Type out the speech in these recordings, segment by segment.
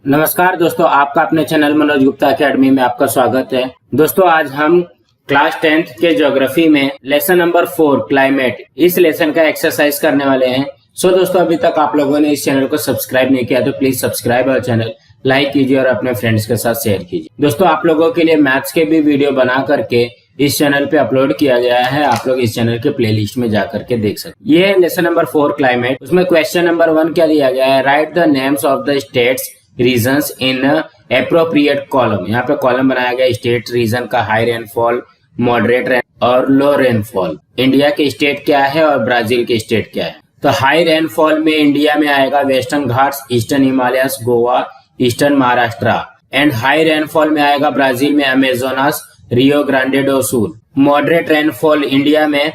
नमस्कार दोस्तों, आपका अपने चैनल मनोज गुप्ता एकेडमी में आपका स्वागत है। दोस्तों आज हम क्लास 10th के ज्योग्राफी में लेसन नंबर 4 क्लाइमेट इस लेसन का एक्सरसाइज करने वाले हैं। दोस्तों अभी तक आप लोगों ने इस चैनल को सब्सक्राइब नहीं किया तो please subscribe our channel, like कीजिए और अपने फ्रेंड्स के साथ शेयर कीजिए। दोस्तों आप लोगों के लिए मैथ्स के भी वीडियो बना करके इस चैनल पे अपलोड किया गया है, आप लोग इस चैनल के प्लेलिस्ट में जाकर के देख सकते हैं। ये है लेसन नंबर 4 क्लाइमेट। उसमें क्वेश्चन नंबर 1 क्या दिया गया है, write the names of the states regions in appropriate column. यहाँ पे कॉलम बनाया गया स्टेट रीजन का, हाई रेनफॉल, मॉडरेट रेन और लो रेनफॉल। इंडिया के स्टेट क्या है और ब्राजील के स्टेट क्या है। तो हाई रेनफॉल में इंडिया में आएगा western Ghats, eastern Himalayas, Goa, eastern Maharashtra. And high rainfall में आएगा ब्राजील में Amazonas, Rio Grande do Sul. Moderate rainfall India में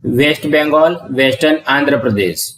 वेस्ट बंगाल, वेस्टर्न आंध्र प्रदेश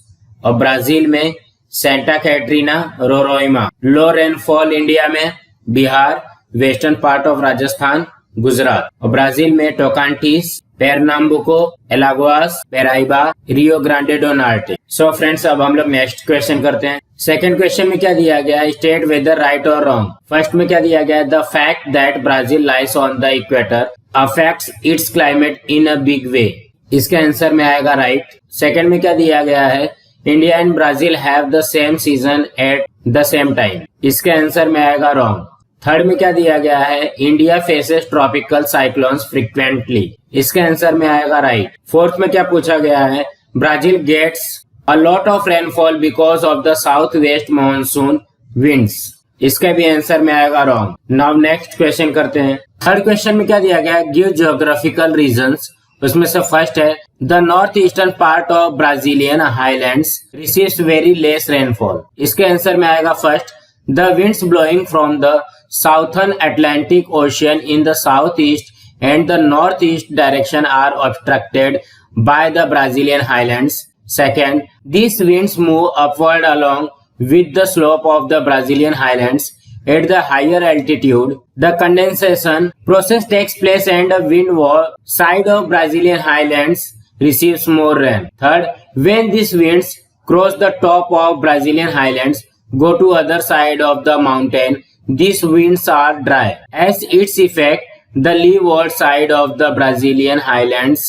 और ब्राजील में Santa Catarina, Roraima. Low rainfall India में Bihar, western part of Rajasthan, Gujarat और ब्राजील में Tocantins, Pernambuco, Alagoas, Paraiba, Rio Grande do Norte. So friends अब हम लोग नेक्स्ट क्वेश्चन करते हैं। सेकंड क्वेश्चन में क्या दिया गया है, स्टेट वेदर राइट और रॉन्ग। फर्स्ट में क्या दिया गया है, the fact that Brazil lies on the equator affects it's climate in a big way. इसके आंसर में आएगा राइट। सेकंड में क्या दिया गया है, India and Brazil have the same season at the same time. इसके आंसर में आएगा रॉन्ग। थर्ड में क्या दिया गया है, India faces tropical cyclones frequently. इसके आंसर में आएगा राइट। फोर्थ में क्या पूछा गया है, Brazil gets a lot of rainfall because of the south west monsoon winds. इसके भी आंसर में आएगा रॉन्ग। नाउ नेक्स्ट क्वेश्चन करते हैं। थर्ड क्वेश्चन में क्या दिया गया है, गिव ज्योग्राफिकल रीजंस। उसमें से फर्स्ट है, the north eastern part of Brazilian highlands receives very less rainfall. इसके आंसर में आएगा first, the winds blowing from the southern Atlantic ocean in the south east and the north east direction are obstructed by the Brazilian highlands. Second, these winds move upward along with the slope of the Brazilian highlands. At the higher altitude, the condensation process takes place and the windward side of Brazilian highlands receives more rain. Third, when these winds cross the top of Brazilian highlands, go to other side of the mountain, these winds are dry. As its effect, the leeward side of the Brazilian highlands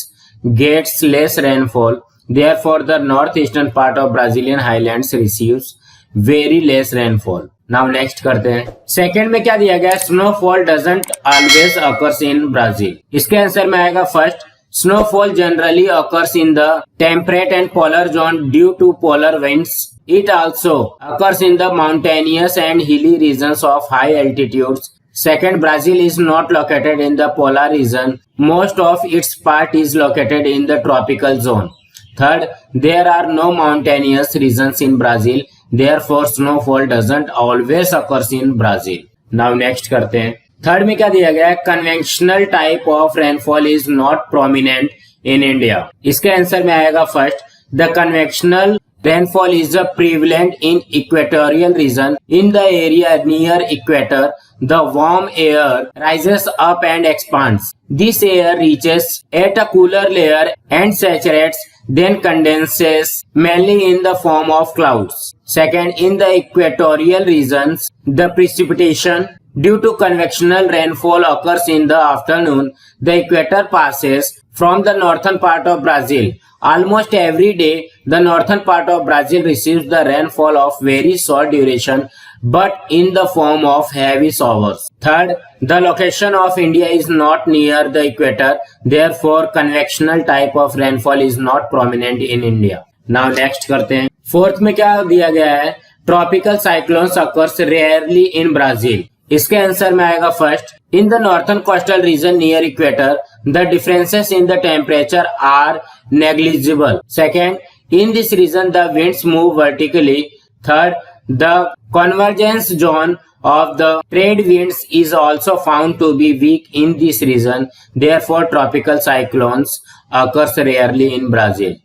gets less rainfall. Therefore, the northeastern part of Brazilian highlands receives very less rainfall. Now next करते हैं। Second में क्या दिया गया है, snowfall doesn't always occurs in Brazil. इसके answer में आएगा first, snowfall generally occurs in the temperate and polar zone due to polar winds. It also occurs in the mountainous and hilly regions of high altitudes. Second, Brazil is not located in the polar region. Most of its part is located in the tropical zone. Third, there are no mountainous regions in Brazil. Therefore, snowfall doesn't always occurs in Brazil. Now next करते हैं। Third में क्या दिया गया है, conventional type of rainfall is not prominent in India. इसके answer में आएगा first, the conventional rainfall is prevalent in equatorial region. In the area near equator, the warm air rises up and expands. This air reaches at a cooler layer and saturates, then condenses mainly in the form of clouds. Second, in the equatorial regions, the precipitation due to convectional rainfall occurs in the afternoon. The equator passes from the northern part of Brazil. Almost every day, the northern part of Brazil receives the rainfall of very short duration, but in the form of heavy showers. Third, the location of India is not near the equator. Therefore, convectional type of rainfall is not prominent in India. Now next करते हैं। Fourth में क्या दिया गया है, tropical cyclones occurs rarely in Brazil. इसके answer में आएगा first, in the northern coastal region near equator the differences in the temperature are negligible. Second, in this region the winds move vertically. Third, the convergence zone of the trade winds is also found to be weak in this region. Therefore, tropical cyclones occurs rarely in Brazil.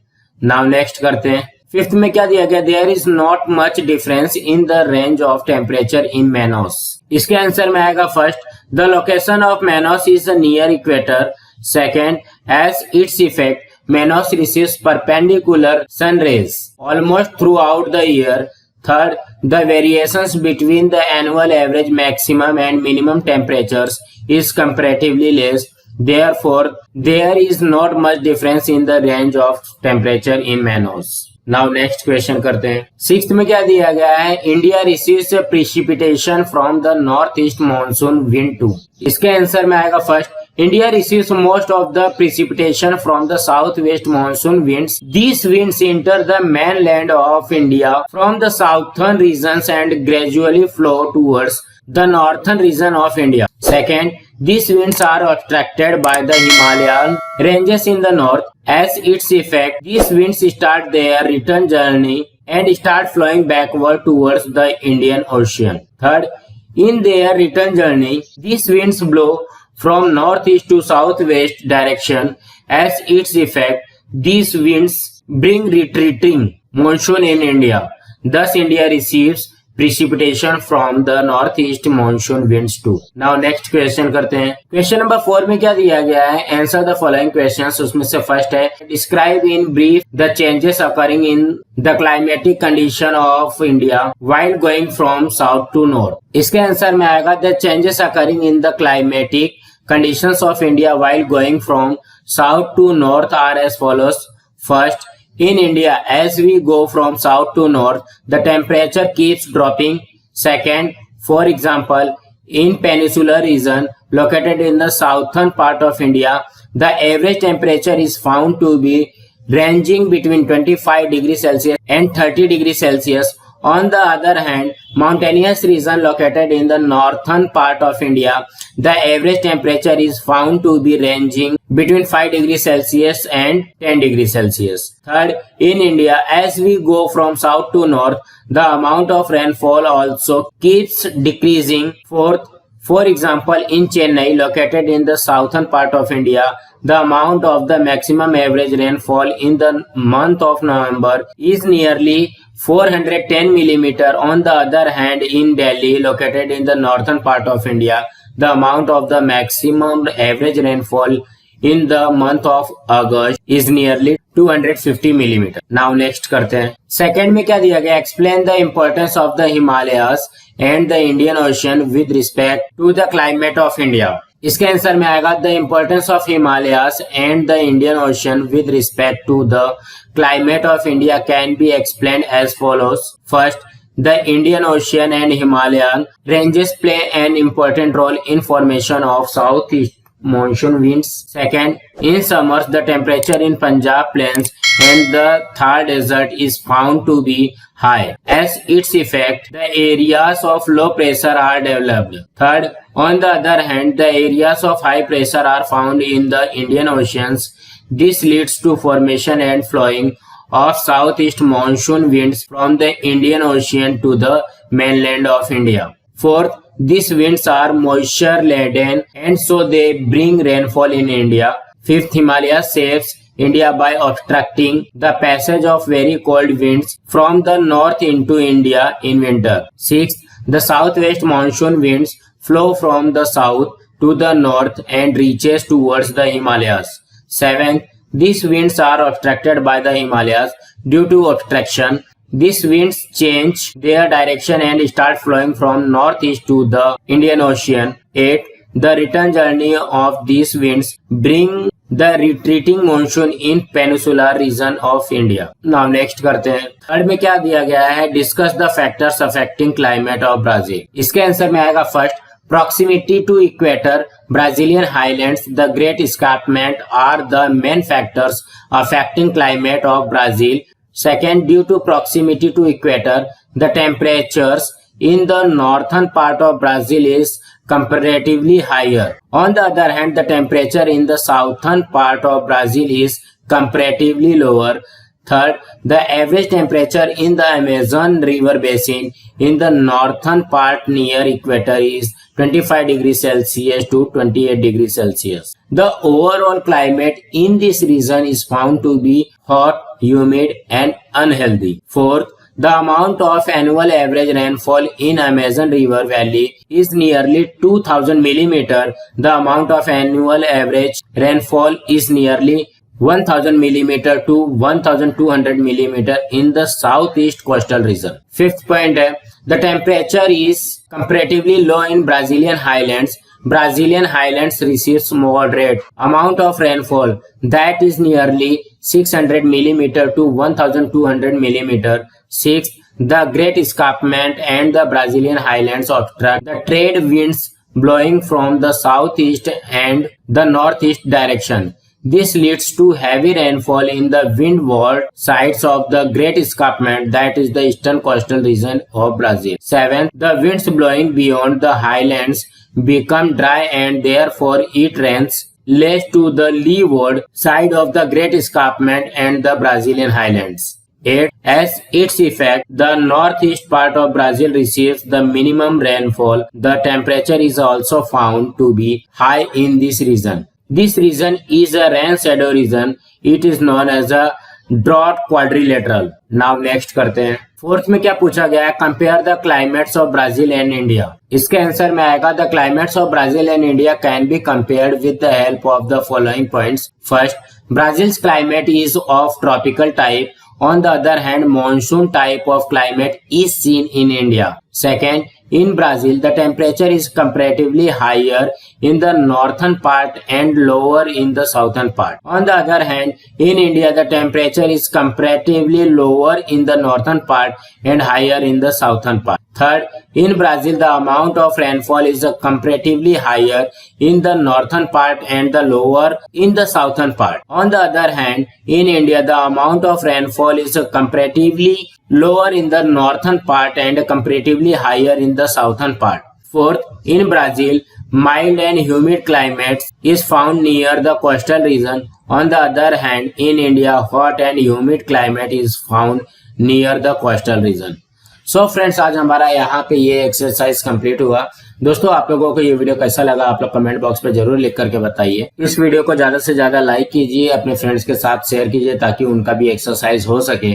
Now next करते हैं। Fifth में क्या दिया गया, there is not much difference in the range of temperature in Manaus. इसके answer में आएगा first, the location of Manaus is near equator. Second, as its effect, Manaus receives perpendicular sun rays almost throughout the year. Third, the variations between the annual average maximum and minimum temperatures is comparatively less. Therefore, there is not much difference in the range of temperature in Manos. Now next question करते हैं. Sixth में क्या दिया गया है? India receives precipitation from the north east monsoon wind too. इसके answer में आएगा first, India receives most of the precipitation from the southwest monsoon winds. These winds enter the mainland of India from the southern regions and gradually flow towards the northern region of India. Second, these winds are attracted by the Himalayan ranges in the north. As its effect, these winds start their return journey and start flowing backward towards the Indian Ocean. Third, in their return journey, these winds blow from northeast to southwest direction. As its effect, these winds bring retreating monsoon in India. Thus, India receives precipitation from the northeast monsoon winds too. Now next question करते हैं. Question number 4 में क्या दिया गया है? Answer the following questions. उसमें से first है, describe in brief the changes occurring in the climatic condition of India while going from south to north. इसके आंसर में आएगा, the changes occurring in the climatic conditions of India while going from south to north are as follows. First, in India, as we go from south to north, the temperature keeps dropping. Second, for example, in peninsular region located in the southern part of India, the average temperature is found to be ranging between 25 degrees Celsius and 30 degrees Celsius. On the other hand, mountainous region located in the northern part of India, the average temperature is found to be ranging between 5 degrees Celsius and 10 degrees Celsius. Third, in India, as we go from south to north, the amount of rainfall also keeps decreasing. Fourth, for example, in Chennai, located in the southern part of India, the amount of the maximum average rainfall in the month of November is nearly 410 millimeter. On the other hand, in Delhi, located in the northern part of India, the amount of the maximum average rainfall in the month of August is nearly 250 millimeter. Now next करते हैं. Second में क्या दिया गया? Explain the importance of the Himalayas and the Indian Ocean with respect to the climate of India. इसके answer में आएगा, the importance of Himalayas and the Indian Ocean with respect to the climate of India can be explained as follows. First, the Indian Ocean and Himalayan ranges play an important role in formation of southeast monsoon winds. Second, in summers, the temperature in Punjab plains and the Thar desert is found to be high. As its effect, the areas of low pressure are developed. Third, on the other hand, the areas of high pressure are found in the Indian Oceans. This leads to formation and flowing of southeast monsoon winds from the Indian Ocean to the mainland of India. Fourth, these winds are moisture laden and so they bring rainfall in India. Fifth, Himalaya saves India by obstructing the passage of very cold winds from the north into India in winter. Sixth, the southwest monsoon winds flow from the south to the north and reaches towards the Himalayas. Seventh, these winds are obstructed by the Himalayas. Due to obstruction, these winds change their direction and start flowing from northeast to the Indian Ocean. 8. The return journey of these winds bring the retreating monsoon in peninsular region of India. Now next करते हैं. Third में क्या दिया गया है? Discuss the factors affecting climate of Brazil. इसके answer में आएगा first, proximity to equator, Brazilian highlands, the Great Escarpment are the main factors affecting climate of Brazil. Second, due to proximity to equator, the temperatures in the northern part of Brazil is comparatively higher. On the other hand, the temperature in the southern part of Brazil is comparatively lower. Third, the average temperature in the Amazon River basin in the northern part near equator is 25 degrees Celsius to 28 degrees Celsius. The overall climate in this region is found to be hot, humid and unhealthy. Fourth, the amount of annual average rainfall in Amazon River Valley is nearly 2000 millimeter. The amount of annual average rainfall is nearly 1000 millimeter to 1200 millimeter in the southeast coastal region. Fifth point है, the temperature is comparatively low in Brazilian highlands. Brazilian highlands receives moderate amount of rainfall that is nearly 600 millimeter to 1200 millimeter. Sixth, the Great Escarpment and the Brazilian highlands obstruct the trade winds blowing from the southeast and the northeast direction. This leads to heavy rainfall in the windward sides of the Great Escarpment, that is the eastern coastal region of Brazil. Seventh, the winds blowing beyond the highlands become dry and therefore it rains less to the leeward side of the Great Escarpment and the Brazilian highlands. 8. As its effect, the northeast part of Brazil receives the minimum rainfall. The temperature is also found to be high in this region. This region is a rain shadow region. It is known as a drought quadrilateral. Now next करते हैं. Fourth में क्या पूछा गया है, compare the climates of Brazil and India. इसके answer में आएगा the climates of Brazil and India can be compared with the help of the following points. First, Brazil's climate is of tropical type. On the other hand, monsoon type of climate is seen in India. Second, in Brazil, the temperature is comparatively higher in the northern part and lower in the southern part. On the other hand, in India, the temperature is comparatively lower in the northern part and higher in the southern part. Third, in Brazil, the amount of rainfall is comparatively higher in the northern part and the lower in the southern part. On the other hand, in India, the amount of rainfall is comparatively lower in the northern part and comparatively higher in the southern part. Fourth, in Brazil, mild and humid climate is found near the coastal region. On the other hand, in India, hot and humid climate is found near the coastal region. So friends, आज हमारा यहाँ पे ये exercise complete हुआ. दोस्तों, आप लोगों को ये वीडियो कैसा लगा आप लोग कमेंट बॉक्स पे जरूर लिख करके बताइए. इस वीडियो को ज्यादा से ज्यादा लाइक कीजिए, अपने फ्रेंड्स के साथ शेयर कीजिए ताकि उनका भी एक्सरसाइज हो सके,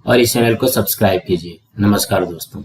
और इस चैनल को सब्सक्राइब कीजिए. नमस्कार दोस्तों.